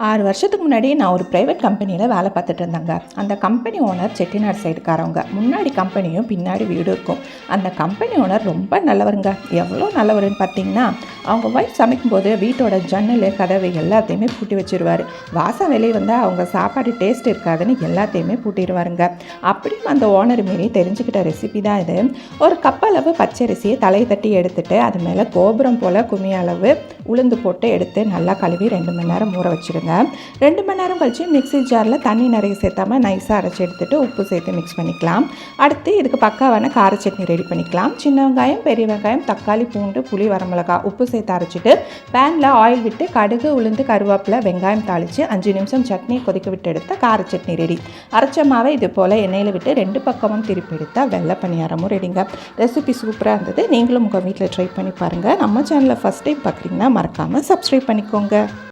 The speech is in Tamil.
6 வருஷத்துக்கு முன்னாடி நான் ஒரு ப்ரைவேட் கம்பெனியில் வேலை பார்த்துட்டு இருந்தேங்க. அந்த கம்பெனி ஓனர் செட்டிநாடு சைடுக்காரவங்க. முன்னாடி கம்பெனியும் பின்னாடி வீடு இருக்கும். அந்த கம்பெனி ஓனர் ரொம்ப நல்லவருங்க. எவ்வளோ நல்லவருன்னு பார்த்தீங்கன்னா, அவங்க ஒய்ஃப் சமைக்கும்போது வீட்டோட ஜன்னல் கதவு எல்லாத்தையுமே பூட்டி வச்சுருவார். வாசம் வெளியே வந்தால் அவங்க சாப்பாடு டேஸ்ட் இருக்காதுன்னு எல்லாத்தையுமே பூட்டிடுவாருங்க. அப்படியும் அந்த ஓனர் மீறி தெரிஞ்சுக்கிட்ட ரெசிபி தான் இது. ஒரு கப்பளவு பச்சரிசியை தலையை தட்டி எடுத்துட்டு அது மேலே கோபுரம் போல் கும்மி அளவு உளுந்து போட்டு எடுத்து நல்லா கழுவி 2 மணி நேரம் ஊற வச்சுடுங்க. 2 மணி நேரம் கழிச்சு மிக்ஸி ஜாரில் தண்ணி நிறைய சேர்த்தாமல் நைஸாக அரைச்சி எடுத்துகிட்டு உப்பு சேர்த்து மிக்ஸ் பண்ணிக்கலாம். அடுத்து இதுக்கு பக்காவான கார சட்னி ரெடி பண்ணிக்கலாம். சின்ன வெங்காயம், பெரிய வெங்காயம், தக்காளி, பூண்டு, புளி, வரமிளகாய் உப்பு சேர்த்து அரைச்சிட்டு பேனில் ஆயில் விட்டு கடுகு, உளுந்து, கருவேப்பிலை, வெங்காயம் தாளித்து 5 நிமிஷம் சட்னி கொதிக்க விட்டு எடுத்த கார சட்னி ரெடி. அரைச்ச மாவை இது போல் எண்ணெயில் விட்டு 2 பக்கமும் திருப்பி எடுத்தால் வெள்ளை பணியாரமும் ரெடிங்க. ரெசிபி சூப்பராக இருந்தது. நீங்களும் உங்கள் வீட்டில் ட்ரை பண்ணி பாருங்கள். நம்ம சேனலை ஃபஸ்ட் டைம் பார்க்குறீங்கன்னா மறக்காமல் சப்ஸ்கிரைப் பண்ணிக்கோங்க.